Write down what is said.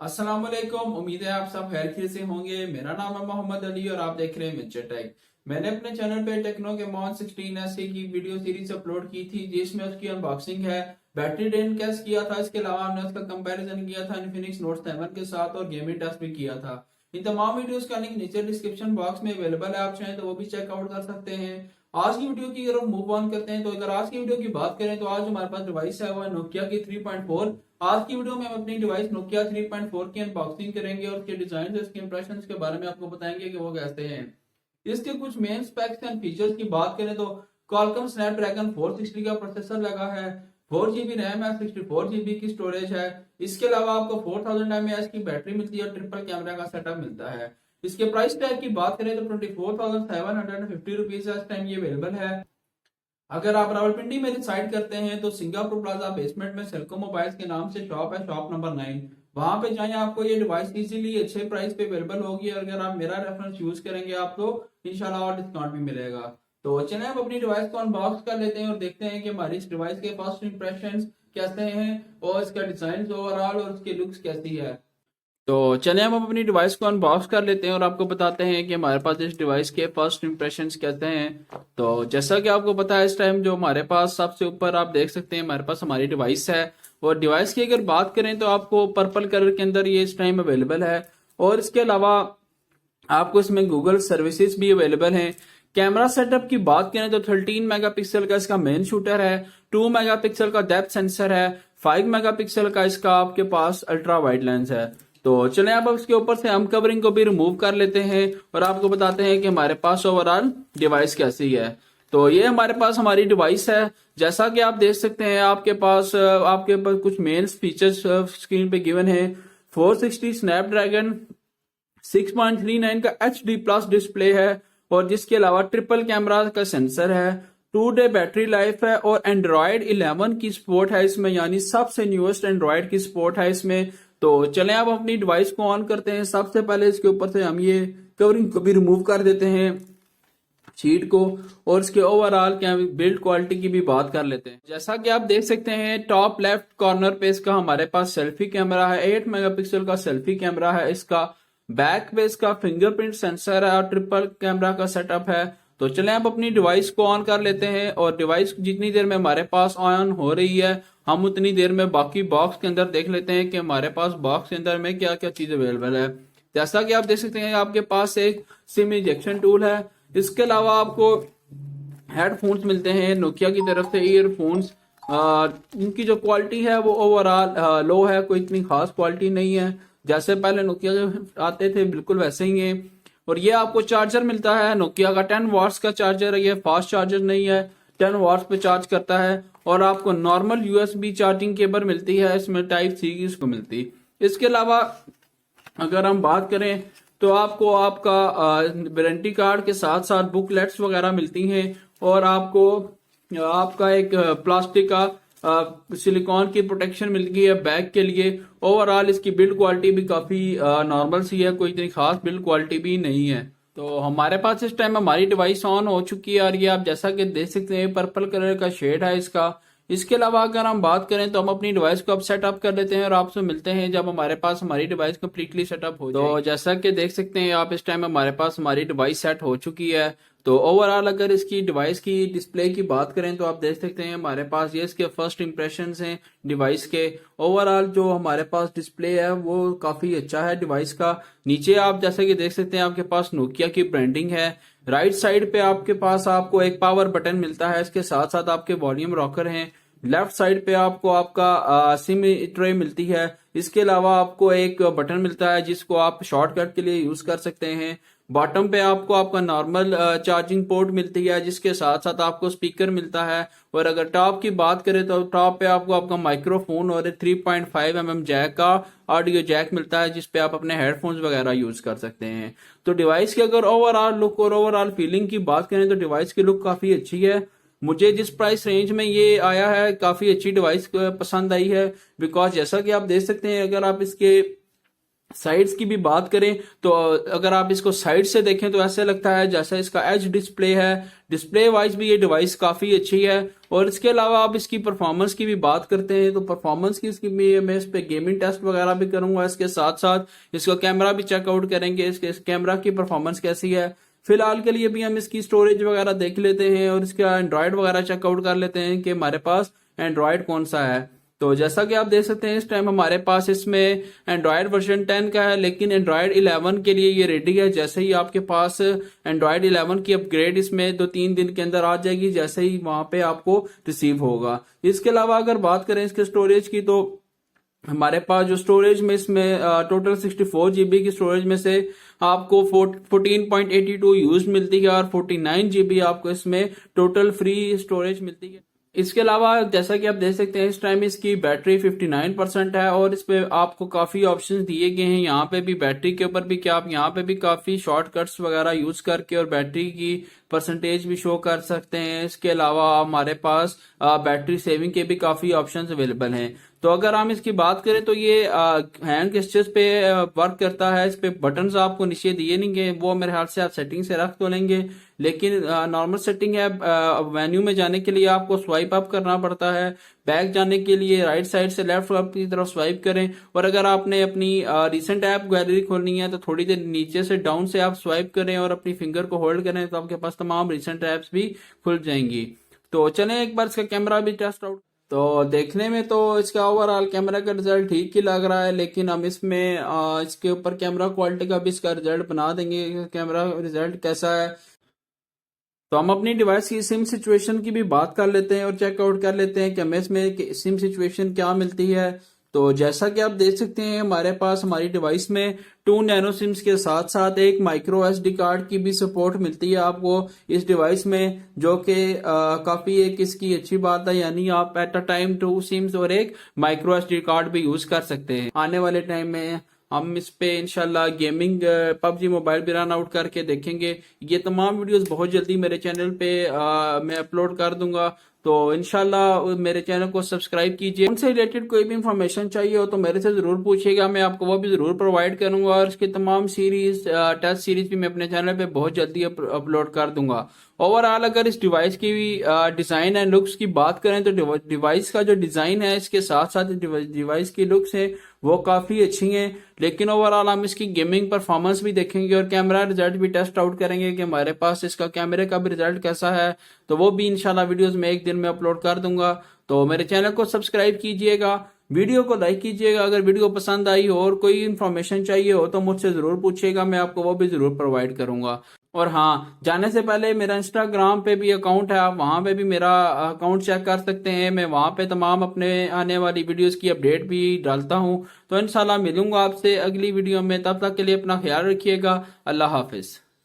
अस्सलाम वालेकुम। उम्मीद है आप सब खैर से होंगे। मेरा नाम है मोहम्मद अली और आप देख रहे हैं मिर्चर टेक। मैंने अपने चैनल पे टेक्नो के मॉन 16 ऐसे की वीडियो सीरीज अपलोड की थी जिसमें उसकी अनबॉक्सिंग है, बैटरी ड्रेन टेस्ट किया था। इसके अलावा हमने उसका कंपैरिजन किया था इन्फिनिक्स नोट 7 के साथ और गेमिंग टेस्ट भी किया था। इन तमाम वीडियोस का लिंक नीचे डिस्क्रिप्शन बॉक्स में अवेलेबल है, आप चाहें तो वो भी चेकआउट कर सकते हैं। आज की वीडियो की अगर मूव ऑन करते हैं तो अगर आज की वीडियो की बात करें तो आज हमारे पास डिवाइस है वो है नोकिया की 3.4। आज की वीडियो में हम अपनी डिवाइस नोकिया 3.4 की अनबॉक्सिंग करेंगे और उसके डिजाइन और उसके इंप्रेशंस के बारे में आपको बताएंगे कि वो कैसे हैं। इसके कुछ मेन स्पेक्स एंड फीचर्स की बात करें तो Qualcomm Snapdragon 460 का प्रोसेसर लगा है, 4 GB रैम है, 64 GB की स्टोरेज है। इसके अलावा आपको 4000 mAh की बैटरी मिलती है और ट्रिपल कैमरा का सेटअप मिलता है। इसके प्राइस टैग की बात करें तो 24,750 रुपीज इस टाइम ये अवेलेबल है। अगर आप रावलपिंडी में रिसाइड करते हैं तो सिंगापुर प्लाजा बेसमेंट में सेल्को मोबाइल्स के नाम से शॉप है, शॉप नंबर 9। वहां पे जाएं, आपको ये डिवाइस इजीली अच्छे प्राइस पे अवेलेबल होगी और अगर आप मेरा रेफरेंस यूज करेंगे आप तो इंशाल्लाह और डिस्काउंट भी मिलेगा। तो चलें आप अपनी डिवाइस को अनबॉक्स कर लेते हैं और देखते हैं कि हमारी इस डिवाइस के फर्स्ट इंप्रेशंस कैसे हैं और इसका डिजाइन ओवरऑल और उसकी लुक्स कैसी है। तो चलिए हम अपनी डिवाइस को अनबॉक्स कर लेते हैं और आपको बताते हैं कि हमारे पास इस डिवाइस के फर्स्ट इंप्रेशंस कैसे हैं। तो जैसा कि आपको पता है इस टाइम जो हमारे पास सबसे ऊपर आप देख सकते हैं हमारे पास हमारी डिवाइस है। और डिवाइस की अगर बात करें तो आपको पर्पल कलर के अंदर ये इस टाइम अवेलेबल है और इसके अलावा आपको इसमें गूगल सर्विसेज भी अवेलेबल हैं। कैमरा सेटअप की बात करें तो 13 मेगापिक्सल का इसका मेन शूटर है, 2 मेगापिक्सल का डेप्थ सेंसर है, 5 मेगापिक्सल का इसका आपके पास अल्ट्रा वाइड लेंस है। तो चले अब इसके ऊपर से हम कवरिंग को भी रिमूव कर लेते हैं और आपको बताते हैं कि हमारे पास ओवरऑल डिवाइस कैसी है। तो ये हमारे पास हमारी डिवाइस है। जैसा कि आप देख सकते हैं आपके पास कुछ मेन फीचर्स स्क्रीन पे गिवन है। 460 स्नैपड्रैगन 6.39 का HD+ डिस्प्ले है और जिसके अलावा ट्रिपल कैमरा का सेंसर है, 2 डे बैटरी लाइफ है और एंड्रॉयड 11 की सपोर्ट है इसमें, यानी सबसे न्यूएस्ट एंड्रॉयड की सपोर्ट है इसमें। तो चलें अब अपनी डिवाइस को ऑन करते हैं। सबसे पहले इसके ऊपर से हम ये कवरिंग को भी रिमूव कर देते हैं शीट को और इसके ओवरऑल बिल्ड क्वालिटी की भी बात कर लेते हैं। जैसा कि आप देख सकते हैं टॉप लेफ्ट कॉर्नर पे इसका हमारे पास सेल्फी कैमरा है, 8 मेगापिक्सल का सेल्फी कैमरा है। इसका बैक पे इसका फिंगरप्रिंट सेंसर है और ट्रिपल कैमरा का सेटअप है। तो चलें आप अपनी डिवाइस को ऑन कर लेते हैं और डिवाइस जितनी देर में हमारे पास ऑन हो रही है हम उतनी देर में बाकी बॉक्स के अंदर देख लेते हैं कि हमारे पास बॉक्स के अंदर में क्या क्या चीज अवेलेबल है। जैसा कि आप देख सकते हैं आपके पास एक सिम इंजेक्शन टूल है। इसके अलावा आपको हेडफोन्स मिलते हैं नोकिया की तरफ से, ईयरफोन्स। इनकी जो क्वालिटी है वो ओवरऑल लो है, कोई इतनी खास क्वालिटी नहीं है। जैसे पहले नोकिया के आते थे बिल्कुल वैसे ही है। और ये आपको चार्जर मिलता है नोकिया का 10 वाट्स का चार्जर है, ये फास्ट चार्जर नहीं है, 10 वाट्स पे चार्ज करता है। और आपको नॉर्मल USB चार्जिंग केबल मिलती है इसमें, टाइप C की इसको मिलती। इसके अलावा अगर हम बात करें तो आपको आपका वारंटी कार्ड के साथ साथ बुकलेट्स वगैरह मिलती हैं और आपको आपका एक प्लास्टिक का सिलिकॉन की प्रोटेक्शन मिल गई है बैग के लिए। ओवरऑल इसकी बिल्ड क्वालिटी भी काफी नॉर्मल सी है, कोई इतनी खास बिल्ड क्वालिटी भी नहीं है। तो हमारे पास इस टाइम हमारी डिवाइस ऑन हो चुकी है और ये आप जैसा कि देख सकते हैं पर्पल कलर का शेड है इसका। इसके अलावा अगर हम बात करें तो हम अपनी डिवाइस को अब सेटअप कर लेते हैं और आपसे मिलते हैं जब हमारे पास हमारी डिवाइस कंप्लीटली सेटअप हो जाए। तो जैसा कि देख सकते हैं आप इस टाइम हमारे पास हमारी डिवाइस सेट हो चुकी है। तो ओवरऑल अगर इसकी डिवाइस की डिस्प्ले की बात करें तो आप देख सकते हैं हमारे पास ये इसके फर्स्ट इंप्रेशंस हैं डिवाइस के। ओवरऑल जो हमारे पास डिस्प्ले है वो काफी अच्छा है डिवाइस का। नीचे आप जैसे कि देख सकते हैं आपके पास नोकिया की ब्रांडिंग है। राइट साइड पे आपके पास आपको एक पावर बटन मिलता है, इसके साथ साथ आपके वॉल्यूम रॉकर हैं। लेफ्ट साइड पे आपको आपका सिम ट्रे मिलती है। इसके अलावा आपको एक बटन मिलता है जिसको आप शॉर्टकट के लिए यूज कर सकते हैं। बॉटम पे आपको आपका नॉर्मल चार्जिंग पोर्ट मिलती है जिसके साथ साथ आपको स्पीकर मिलता है। और अगर टॉप की बात करें तो टॉप पे आपको आपका माइक्रोफोन और 3.5 mm जैक का ऑडियो जैक मिलता है जिसपे आप अपने हेडफोन्स वगैरह यूज कर सकते हैं। तो डिवाइस की अगर ओवरऑल लुक और ओवरऑल फीलिंग की बात करें तो डिवाइस की लुक काफी अच्छी है। मुझे जिस प्राइस रेंज में ये आया है काफी अच्छी डिवाइस पसंद आई है। बिकॉज जैसा कि आप देख सकते हैं अगर आप इसके साइड्स की भी बात करें तो अगर आप इसको साइड से देखें तो ऐसे लगता है जैसा इसका एच डिस्प्ले है। डिस्प्ले वाइज भी ये डिवाइस काफी अच्छी है। और इसके अलावा आप इसकी परफॉर्मेंस की भी बात करते हैं तो परफॉर्मेंस की इसकी मैं इस पे गेमिंग टेस्ट वगैरह भी करूंगा। इसके साथ साथ इसका कैमरा भी चेकआउट करेंगे, इसके कैमरा की परफॉर्मेंस कैसी है। फिलहाल के लिए भी हम इसकी स्टोरेज वगैरह देख लेते हैं और इसका एंड्रॉयड वगैरह चेकआउट कर लेते हैं कि हमारे पास एंड्रॉयड कौन सा है। तो जैसा कि आप देख सकते हैं इस टाइम हमारे पास इसमें एंड्रॉयड वर्जन 10 का है, लेकिन एंड्रॉयड 11 के लिए ये रेडी है। जैसे ही आपके पास एंड्रॉयड 11 की अपग्रेड इसमें 2-3 दिन के अंदर आ जाएगी, जैसे ही वहां पे आपको रिसीव होगा। इसके अलावा अगर बात करें इसके स्टोरेज की तो हमारे पास जो स्टोरेज में इसमें टोटल 64 जीबी की स्टोरेज में से आपको 14.82 यूज मिलती है और 49 जीबी आपको इसमें टोटल फ्री स्टोरेज मिलती है। इसके अलावा जैसा कि आप देख सकते हैं इस टाइम इसकी बैटरी 59% है और इस पे आपको काफी ऑप्शंस दिए गए हैं। यहाँ पे भी बैटरी के ऊपर भी क्या आप यहाँ पे भी काफी शॉर्टकट्स वगैरह यूज करके और बैटरी की परसेंटेज भी शो कर सकते हैं। इसके अलावा हमारे पास बैटरी सेविंग के भी काफी ऑप्शंस अवेलेबल हैं। तो अगर हम इसकी बात करें तो ये हैंड गेस्चर्स पे वर्क करता है। इस पे बटन्स आपको नीचे दिए नहीं गए, वो मेरे ख्याल से आप सेटिंग से रख तो लेंगे, लेकिन नॉर्मल सेटिंग है। मेन्यू में जाने के लिए आपको स्वाइप अप करना पड़ता है, बैक जाने के लिए राइट साइड से लेफ्ट की तरफ स्वाइप करें। और अगर आपने अपनी रिसेंट ऐप गैलरी खोलनी है तो थोड़ी देर नीचे से डाउन से आप स्वाइप करें और अपनी फिंगर को होल्ड करें तो आपके पास तमाम रिसेंट ऐप्स भी खुल जाएंगी। तो चलें एक बार इसका कैमरा भी टेस्ट आउट। तो देखने में तो इसका ओवरऑल कैमरा का रिजल्ट ठीक ही लग रहा है, लेकिन हम इसमें इसके ऊपर कैमरा क्वालिटी का भी इसका रिजल्ट बना देंगे, कैमरा रिजल्ट कैसा है। तो हम अपनी डिवाइस की सिम सिचुएशन की भी बात कर लेते हैं और चेकआउट कर लेते हैं कि हमें इसमें सिम सिचुएशन क्या मिलती है। तो जैसा कि आप देख सकते हैं हमारे पास हमारी डिवाइस में 2 नैनो सिम्स के साथ साथ एक माइक्रो एसडी कार्ड की भी सपोर्ट मिलती है आपको इस डिवाइस में, जो कि काफी एक इसकी अच्छी बात है। यानी आप एट अ टाइम 2 सिम्स और एक माइक्रो एसडी कार्ड भी यूज कर सकते हैं। आने वाले टाइम में हम इस पे इंशाल्लाह गेमिंग पबजी मोबाइल भी रन आउट करके देखेंगे। ये तमाम वीडियोस बहुत जल्दी मेरे चैनल पे मैं अपलोड कर दूंगा। तो इंशाल्लाह मेरे चैनल को सब्सक्राइब कीजिए। उनसे रिलेटेड कोई भी इंफॉर्मेशन चाहिए हो तो मेरे से जरूर पूछिएगा, मैं आपको वो भी जरूर प्रोवाइड करूंगा। और इसकी तमाम सीरीज टेस्ट सीरीज भी मैं अपने चैनल पे बहुत जल्दी अपलोड कर दूंगा। ओवरऑल अगर इस डिवाइस की डिजाइन एंड लुक्स की बात करें तो डिवाइस का जो डिजाइन है इसके साथ साथ डिवाइस की लुक्स है वो काफी अच्छी हैं। लेकिन ओवरऑल हम इसकी गेमिंग परफॉर्मेंस भी देखेंगे और कैमरा रिजल्ट भी टेस्ट आउट करेंगे कि हमारे पास इसका कैमरे का भी रिजल्ट कैसा है। तो वो भी इंशाल्लाह वीडियोस में एक दिन में अपलोड कर दूंगा। तो मेरे चैनल को सब्सक्राइब कीजिएगा, वीडियो को लाइक कीजिएगा। अगर वीडियो पसंद आई हो और कोई इन्फॉर्मेशन चाहिए हो तो मुझसे जरूर पूछिएगा, मैं आपको वो भी जरूर प्रोवाइड करूंगा। और हाँ, जाने से पहले मेरा इंस्टाग्राम पे भी अकाउंट है, आप वहां पे भी मेरा अकाउंट चेक कर सकते हैं। मैं वहां पे तमाम अपने आने वाली वीडियोस की अपडेट भी डालता हूं। तो इंशाल्लाह मिलूंगा आपसे अगली वीडियो में, तब तक के लिए अपना ख्याल रखिएगा। अल्लाह हाफिज।